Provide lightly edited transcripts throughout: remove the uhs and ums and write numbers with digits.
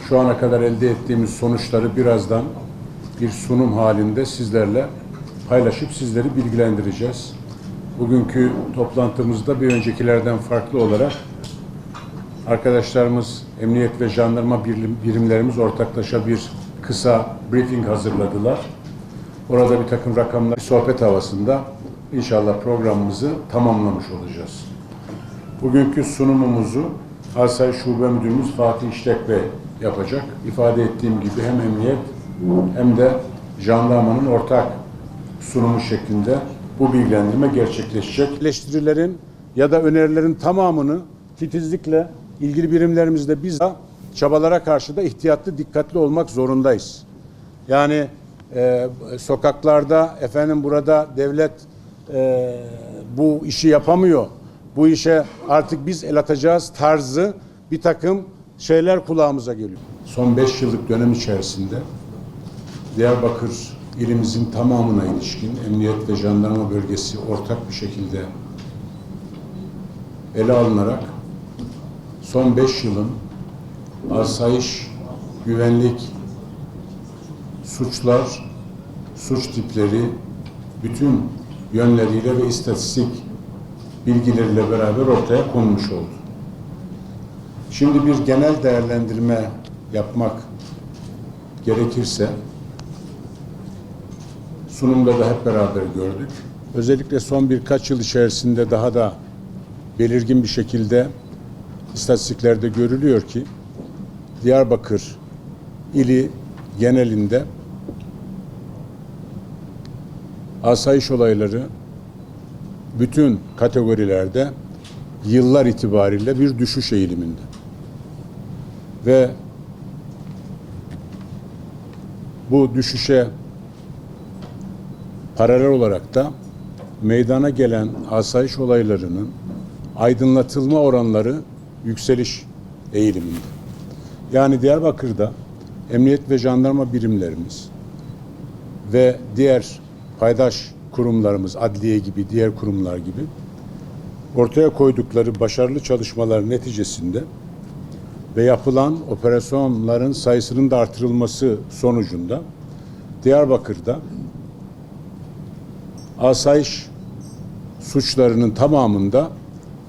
şu ana kadar elde ettiğimiz sonuçları birazdan bir sunum halinde sizlerle paylaşıp sizleri bilgilendireceğiz. Bugünkü toplantımızda bir öncekilerden farklı olarak arkadaşlarımız, emniyet ve jandarma birimlerimiz ortaklaşa bir kısa briefing hazırladılar. Orada bir takım rakamlar, sohbet havasında inşallah programımızı tamamlamış olacağız. Bugünkü sunumumuzu Asayiş Şube Müdürümüz Fatih İşlek Bey yapacak. İfade ettiğim gibi hem emniyet hem de jandarmanın ortak sunumu şeklinde bu bilgilendirme gerçekleşecek. Eleştirilerin ya da önerilerin tamamını titizlikle ilgili birimlerimizde biz çabalara karşı da ihtiyatlı, dikkatli olmak zorundayız. Yani sokaklarda burada devlet bu işi yapamıyor. Bu işe artık biz el atacağız tarzı bir takım şeyler kulağımıza geliyor. Son 5 yıllık dönem içerisinde Diyarbakır ilimizin tamamına ilişkin emniyet ve jandarma bölgesi ortak bir şekilde ele alınarak son 5 yılın asayiş, güvenlik, suçlar, suç tipleri bütün yönleriyle ve istatistik bilgileriyle beraber ortaya konmuş oldu. Şimdi bir genel değerlendirme yapmak gerekirse sunumda da hep beraber gördük. Özellikle son birkaç yıl içerisinde daha da belirgin bir şekilde istatistiklerde görülüyor ki Diyarbakır ili genelinde asayiş olayları bütün kategorilerde yıllar itibariyle bir düşüş eğiliminde. Ve bu düşüşe paralel olarak da meydana gelen asayiş olaylarının aydınlatılma oranları yükseliş eğiliminde. Yani Diyarbakır'da emniyet ve jandarma birimlerimiz ve diğer paydaş kurumlarımız, adliye gibi, diğer kurumlar gibi ortaya koydukları başarılı çalışmalar neticesinde ve yapılan operasyonların sayısının da artırılması sonucunda Diyarbakır'da asayiş suçlarının tamamında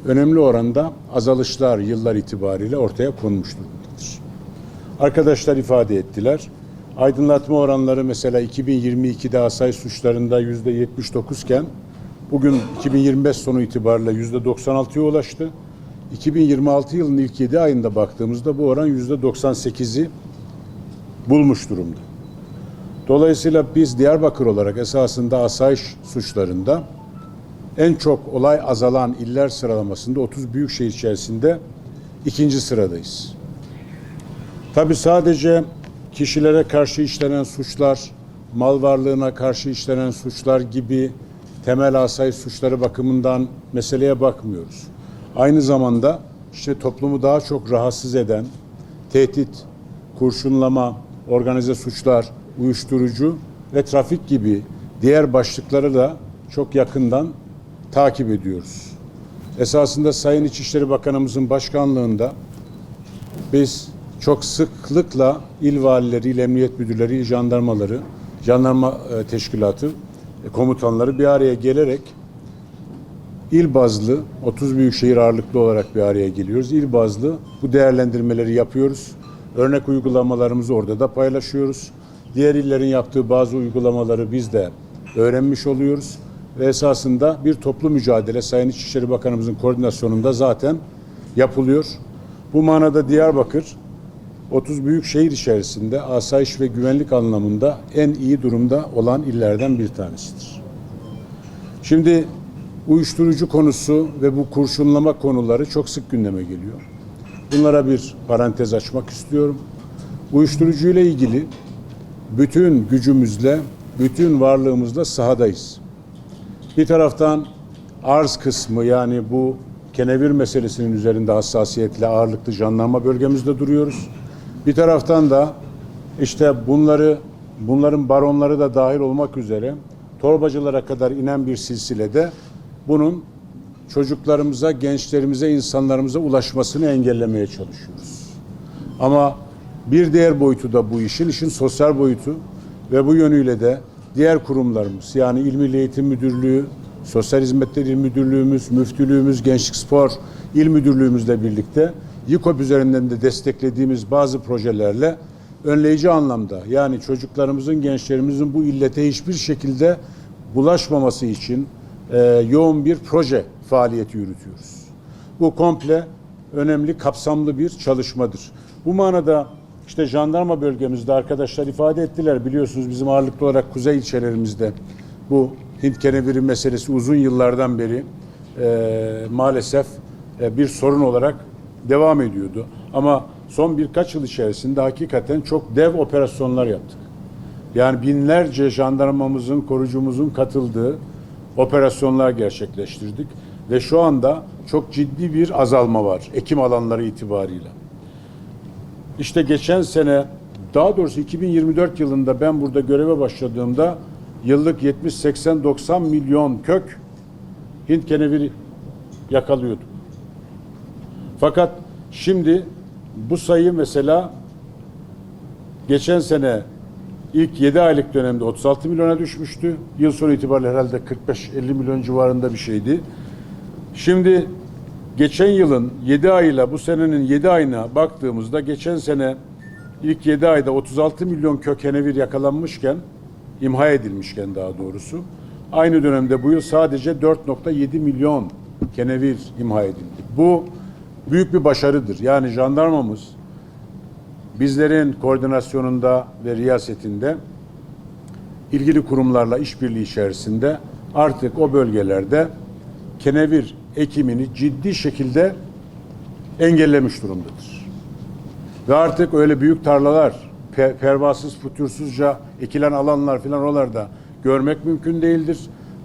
önemli oranda azalışlar yıllar itibariyle ortaya konmuş durumdadır. Arkadaşlar ifade ettiler. Aydınlatma oranları mesela 2022'de asayiş suçlarında %79 iken bugün 2025 sonu itibariyle %96'ya ulaştı. 2026 yılının ilk 7 ayında baktığımızda bu oran %98'i bulmuş durumda. Dolayısıyla biz Diyarbakır olarak esasında asayiş suçlarında en çok olay azalan iller sıralamasında 30 büyükşehir içerisinde 2. sıradayız. Tabii sadece kişilere karşı işlenen suçlar, mal varlığına karşı işlenen suçlar gibi temel asayiş suçları bakımından meseleye bakmıyoruz. Aynı zamanda işte toplumu daha çok rahatsız eden tehdit, kurşunlama, organize suçlar, uyuşturucu ve trafik gibi diğer başlıkları da çok yakından takip ediyoruz. Esasında Sayın İçişleri Bakanımızın başkanlığında biz çok sıklıkla il valileri, il emniyet müdürleri, il jandarmaları, jandarma teşkilatı, komutanları bir araya gelerek il bazlı, 30 büyükşehir ağırlıklı olarak bir araya geliyoruz. İl bazlı bu değerlendirmeleri yapıyoruz. Örnek uygulamalarımızı orada da paylaşıyoruz. Diğer illerin yaptığı bazı uygulamaları biz de öğrenmiş oluyoruz. Ve esasında bir toplu mücadele Sayın İçişleri Bakanımızın koordinasyonunda zaten yapılıyor. Bu manada Diyarbakır 30 büyük şehir içerisinde asayiş ve güvenlik anlamında en iyi durumda olan illerden bir tanesidir. Şimdi uyuşturucu konusu ve bu kurşunlama konuları çok sık gündeme geliyor. Bunlara bir parantez açmak istiyorum. Uyuşturucu ile ilgili bütün gücümüzle, bütün varlığımızla sahadayız. Bir taraftan arz kısmı yani bu kenevir meselesinin üzerinde hassasiyetle ağırlıklı jandarma bölgemizde duruyoruz. Bir taraftan da işte bunların baronları da dahil olmak üzere torbacılara kadar inen bir silsilede bunun çocuklarımıza, gençlerimize, insanlarımıza ulaşmasını engellemeye çalışıyoruz. Ama Bir diğer boyutu da bu işin sosyal boyutu ve bu yönüyle de diğer kurumlarımız, yani İl Milli Eğitim Müdürlüğü, Sosyal Hizmetler İl Müdürlüğümüz, Müftülüğümüz, Gençlik Spor İl Müdürlüğümüzle birlikte YİKOP üzerinden de desteklediğimiz bazı projelerle önleyici anlamda, yani çocuklarımızın, gençlerimizin bu illete hiçbir şekilde bulaşmaması için yoğun bir proje faaliyeti yürütüyoruz. Bu komple önemli, kapsamlı bir çalışmadır. Bu manada işte jandarma bölgemizde arkadaşlar ifade ettiler. Biliyorsunuz bizim ağırlıklı olarak kuzey ilçelerimizde bu Hint keneviri meselesi uzun yıllardan beri maalesef bir sorun olarak devam ediyordu. Ama son birkaç yıl içerisinde hakikaten çok dev operasyonlar yaptık. Yani binlerce jandarmamızın, korucumuzun katıldığı operasyonlar gerçekleştirdik. Ve şu anda çok ciddi bir azalma var ekim alanları itibarıyla. İşte geçen sene, daha doğrusu 2024 yılında ben burada göreve başladığımda yıllık 70, 80, 90 milyon kök Hint keneviri yakalıyorduk. Fakat şimdi bu sayı mesela geçen sene ilk 7 aylık dönemde 36 milyona düşmüştü. Yıl sonu itibariyle herhalde 45-50 milyon civarında bir şeydi. Şimdi geçen yılın 7 ayıyla bu senenin 7 ayına baktığımızda geçen sene ilk 7 ayda 36 milyon kök kenevir yakalanmışken, imha edilmişken daha doğrusu, aynı dönemde bu yıl sadece 4,7 milyon kenevir imha edildi. Bu büyük bir başarıdır. Yani jandarmamız bizlerin koordinasyonunda ve riyasetinde ilgili kurumlarla işbirliği içerisinde artık o bölgelerde kenevir ekimini ciddi şekilde engellemiş durumdadır. Ve artık öyle büyük tarlalar, pervasız, fütursuzca ekilen alanlar filan oralarda görmek mümkün değildir.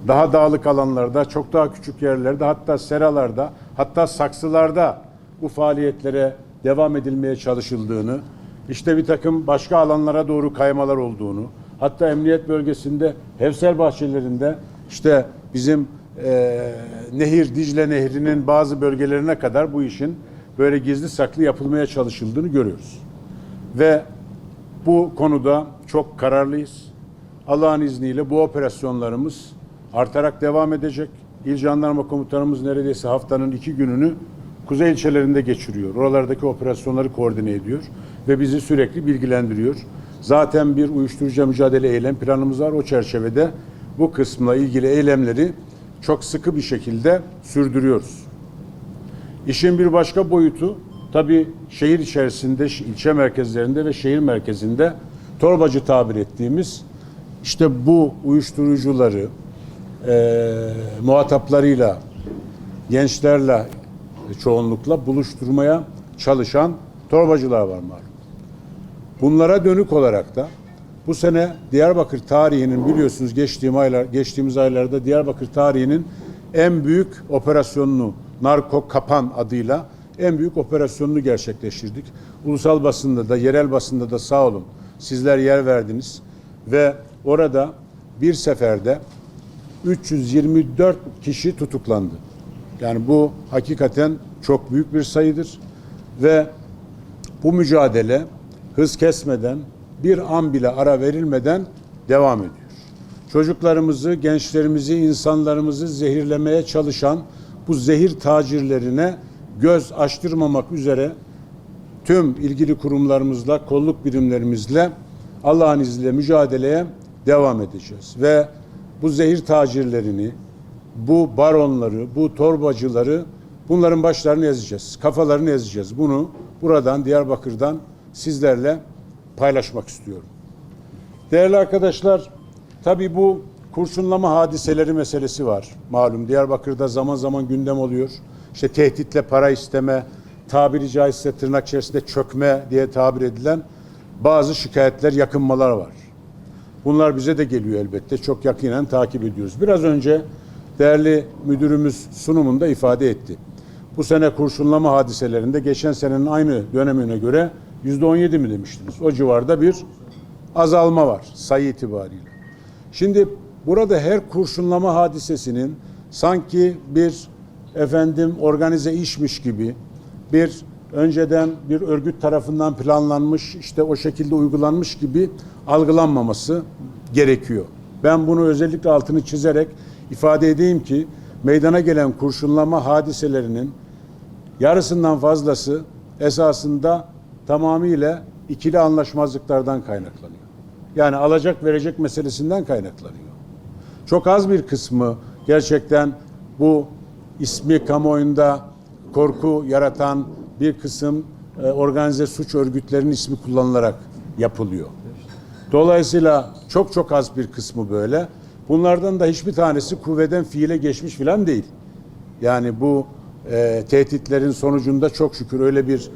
Daha dağlık alanlarda, çok daha küçük yerlerde, hatta seralarda, hatta saksılarda bu faaliyetlere devam edilmeye çalışıldığını, işte bir takım başka alanlara doğru kaymalar olduğunu, hatta emniyet bölgesinde, Hevsel bahçelerinde işte bizim nehir, Dicle Nehri'nin bazı bölgelerine kadar bu işin böyle gizli saklı yapılmaya çalışıldığını görüyoruz. Ve bu konuda çok kararlıyız. Allah'ın izniyle bu operasyonlarımız artarak devam edecek. İl Jandarma Komutanımız neredeyse haftanın 2 gününü kuzey ilçelerinde geçiriyor. Oralardaki operasyonları koordine ediyor ve bizi sürekli bilgilendiriyor. Zaten bir uyuşturucu mücadele eylem planımız var. O çerçevede bu kısımla ilgili eylemleri çok sıkı bir şekilde sürdürüyoruz. İşin bir başka boyutu tabii şehir içerisinde, ilçe merkezlerinde ve şehir merkezinde torbacı tabir ettiğimiz işte bu uyuşturucuları muhataplarıyla, gençlerle çoğunlukla buluşturmaya çalışan torbacılar var malum. Bunlara dönük olarak da bu sene Diyarbakır tarihinin, biliyorsunuz geçtiğimiz aylarda Diyarbakır tarihinin en büyük operasyonunu, Narko Kapan adıyla en büyük operasyonunu gerçekleştirdik. Ulusal basında da, yerel basında da sağ olun sizler yer verdiniz ve orada bir seferde 324 kişi tutuklandı. Yani bu hakikaten çok büyük bir sayıdır ve bu mücadele hız kesmeden, bir an bile ara verilmeden devam ediyor. Çocuklarımızı, gençlerimizi, insanlarımızı zehirlemeye çalışan bu zehir tacirlerine göz açtırmamak üzere tüm ilgili kurumlarımızla, kolluk birimlerimizle Allah'ın izniyle mücadeleye devam edeceğiz. Ve bu zehir tacirlerini, bu baronları, bu torbacıları, bunların başlarını ezeceğiz, kafalarını ezeceğiz. Bunu buradan, Diyarbakır'dan sizlerle paylaşmak istiyorum. Değerli arkadaşlar, tabii bu kurşunlama hadiseleri meselesi var. Malum Diyarbakır'da zaman zaman gündem oluyor. İşte tehditle para isteme, tabiri caizse tırnak içerisinde çökme diye tabir edilen bazı şikayetler, yakınmalar var. Bunlar bize de geliyor elbette. Çok yakinen takip ediyoruz. Biraz önce değerli müdürümüz sunumunda ifade etti. Bu sene kurşunlama hadiselerinde geçen senenin aynı dönemine göre %17 mi demiştiniz? O civarda bir azalma var sayı itibariyle. Şimdi burada her kurşunlama hadisesinin sanki bir organize işmiş gibi, bir önceden bir örgüt tarafından planlanmış, işte o şekilde uygulanmış gibi algılanmaması gerekiyor. Ben bunu özellikle altını çizerek ifade edeyim ki meydana gelen kurşunlama hadiselerinin yarısından fazlası esasında tamamıyla ikili anlaşmazlıklardan kaynaklanıyor. Yani alacak verecek meselesinden kaynaklanıyor. Çok az bir kısmı gerçekten bu ismi kamuoyunda korku yaratan bir kısım organize suç örgütlerinin ismi kullanılarak yapılıyor. Dolayısıyla çok az bir kısmı böyle. Bunlardan da hiçbir tanesi kuvveden fiile geçmiş filan değil. Yani bu tehditlerin sonucunda çok şükür öyle bir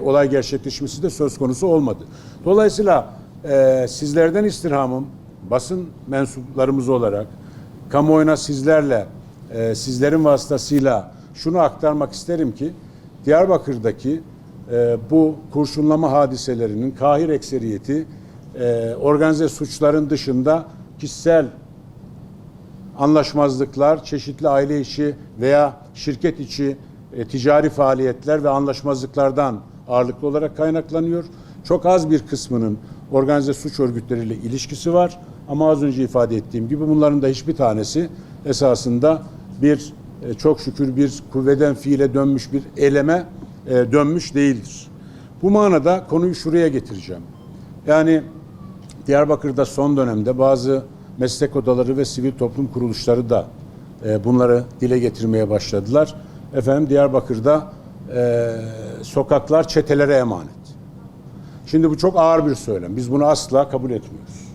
olay gerçekleşmesi de söz konusu olmadı. Dolayısıyla sizlerden istirhamım basın mensuplarımız olarak kamuoyuna sizlerin vasıtasıyla şunu aktarmak isterim ki Diyarbakır'daki bu kurşunlama hadiselerinin kahir ekseriyeti organize suçların dışında kişisel anlaşmazlıklar, çeşitli aile içi veya şirket içi ticari faaliyetler ve anlaşmazlıklardan ağırlıklı olarak kaynaklanıyor. Çok az bir kısmının organize suç örgütleriyle ilişkisi var. Ama az önce ifade ettiğim gibi bunların da hiçbir tanesi esasında bir çok şükür bir kuvveden fiile dönmüş bir eyleme dönmüş değildir. Bu manada konuyu şuraya getireceğim. Yani Diyarbakır'da son dönemde bazı meslek odaları ve sivil toplum kuruluşları da bunları dile getirmeye başladılar. Efendim Diyarbakır'da sokaklar çetelere emanet. Şimdi bu çok ağır bir söylem. Biz bunu asla kabul etmiyoruz.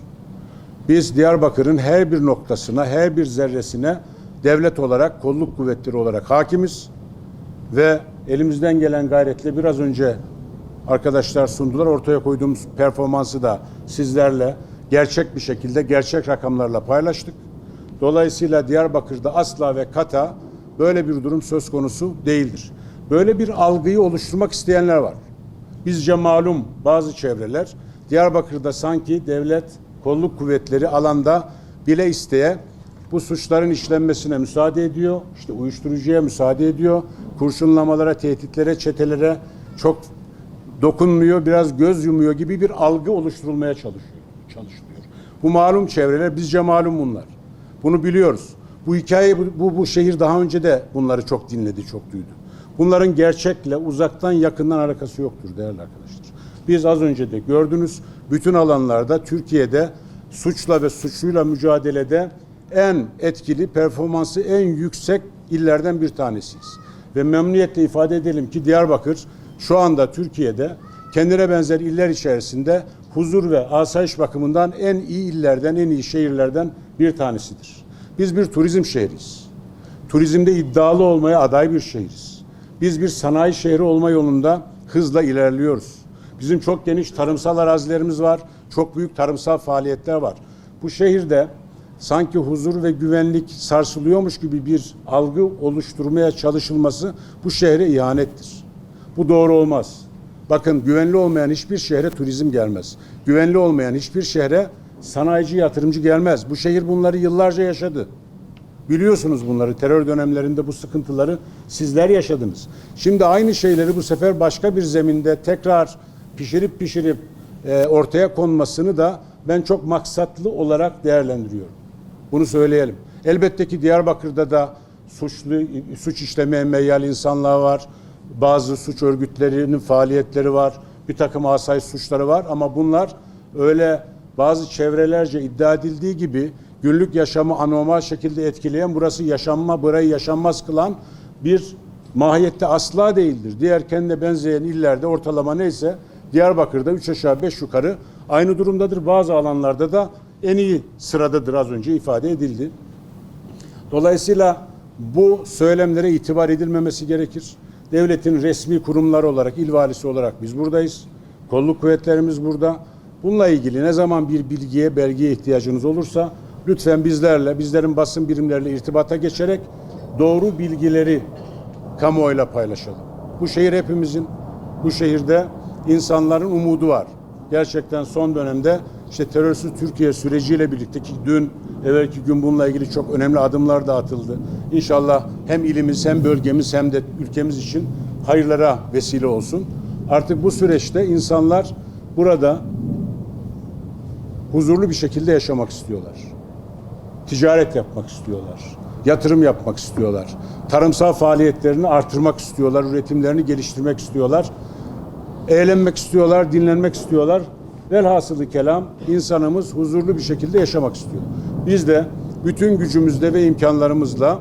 Biz Diyarbakır'ın her bir noktasına, her bir zerresine devlet olarak, kolluk kuvvetleri olarak hakimiz ve elimizden gelen gayretle biraz önce arkadaşlar sundular. Ortaya koyduğumuz performansı da sizlerle gerçek bir şekilde, gerçek rakamlarla paylaştık. Dolayısıyla Diyarbakır'da asla ve kata böyle bir durum söz konusu değildir. Böyle bir algıyı oluşturmak isteyenler var. Bizce malum bazı çevreler Diyarbakır'da sanki devlet kolluk kuvvetleri alanda bile isteye bu suçların işlenmesine müsaade ediyor. İşte uyuşturucuya müsaade ediyor. Kurşunlamalara, tehditlere, çetelere çok dokunmuyor, biraz göz yumuyor gibi bir algı oluşturulmaya çalışılıyor. Bu malum çevreler, bizce malum bunlar. Bunu biliyoruz. Bu hikaye, bu şehir daha önce de bunları çok dinledi, çok duydu. Bunların gerçekle uzaktan yakından alakası yoktur değerli arkadaşlar. Biz az önce de gördünüz, bütün alanlarda Türkiye'de suçla ve suçluyla mücadelede en etkili, performansı en yüksek illerden bir tanesiyiz. Ve memnuniyetle ifade edelim ki Diyarbakır şu anda Türkiye'de kendine benzer iller içerisinde huzur ve asayiş bakımından en iyi illerden, en iyi şehirlerden bir tanesidir. Biz bir turizm şehriyiz. Turizmde iddialı olmaya aday bir şehiriz. Biz bir sanayi şehri olma yolunda hızla ilerliyoruz. Bizim çok geniş tarımsal arazilerimiz var. Çok büyük tarımsal faaliyetler var. Bu şehirde sanki huzur ve güvenlik sarsılıyormuş gibi bir algı oluşturmaya çalışılması bu şehre ihanettir. Bu doğru olmaz. Bakın güvenli olmayan hiçbir şehre turizm gelmez. Güvenli olmayan hiçbir şehre sanayici, yatırımcı gelmez. Bu şehir bunları yıllarca yaşadı. Biliyorsunuz bunları, terör dönemlerinde bu sıkıntıları sizler yaşadınız. Şimdi aynı şeyleri bu sefer başka bir zeminde tekrar pişirip ortaya konmasını da ben çok maksatlı olarak değerlendiriyorum. Bunu söyleyelim. Elbette ki Diyarbakır'da da suç işlemeye meyyal insanlar var. Bazı suç örgütlerinin faaliyetleri var. Bir takım asayiş suçları var ama bunlar öyle bazı çevrelerce iddia edildiği gibi günlük yaşamı anormal şekilde etkileyen, burayı yaşanmaz kılan bir mahiyette asla değildir. Diğer kendine benzeyen illerde ortalama neyse Diyarbakır'da 3 aşağı 5 yukarı aynı durumdadır. Bazı alanlarda da en iyi sıradadır, az önce ifade edildi. Dolayısıyla bu söylemlere itibar edilmemesi gerekir. Devletin resmi kurumları olarak, il valisi olarak biz buradayız. Kolluk kuvvetlerimiz burada. Bununla ilgili ne zaman bir bilgiye, belgeye ihtiyacınız olursa lütfen bizlerin basın birimleriyle irtibata geçerek doğru bilgileri kamuoyuyla paylaşalım. Bu şehir hepimizin, bu şehirde insanların umudu var. Gerçekten son dönemde işte terörsüz Türkiye süreciyle birlikte ki evvelki gün bununla ilgili çok önemli adımlar da atıldı. İnşallah hem ilimiz hem bölgemiz hem de ülkemiz için hayırlara vesile olsun. Artık bu süreçte insanlar burada huzurlu bir şekilde yaşamak istiyorlar. Ticaret yapmak istiyorlar. Yatırım yapmak istiyorlar. Tarımsal faaliyetlerini artırmak istiyorlar. Üretimlerini geliştirmek istiyorlar. Eğlenmek istiyorlar, dinlenmek istiyorlar. Velhasılı kelam insanımız huzurlu bir şekilde yaşamak istiyor. Biz de bütün gücümüzle ve imkanlarımızla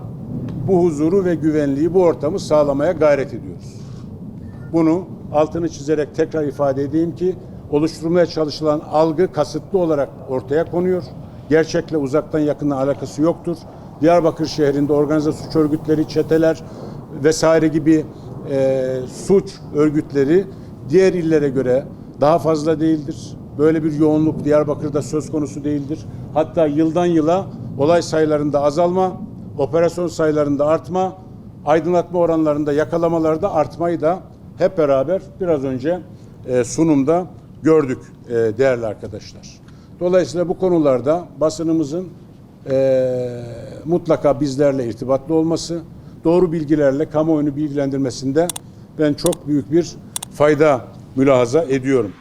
bu huzuru ve güvenliği, bu ortamı sağlamaya gayret ediyoruz. Bunu altını çizerek tekrar ifade edeyim ki oluşturulmaya çalışılan algı kasıtlı olarak ortaya konuyor. Gerçekle uzaktan yakından alakası yoktur. Diyarbakır şehrinde organize suç örgütleri, çeteler vesaire gibi suç örgütleri diğer illere göre daha fazla değildir. Böyle bir yoğunluk Diyarbakır'da söz konusu değildir. Hatta yıldan yıla olay sayılarında azalma, operasyon sayılarında artma, aydınlatma oranlarında, yakalamalarda artmayı da hep beraber biraz önce sunumda gördük değerli arkadaşlar. Dolayısıyla bu konularda basınımızın mutlaka bizlerle irtibatlı olması, doğru bilgilerle kamuoyunu bilgilendirmesinde ben çok büyük bir fayda mülahaza ediyorum.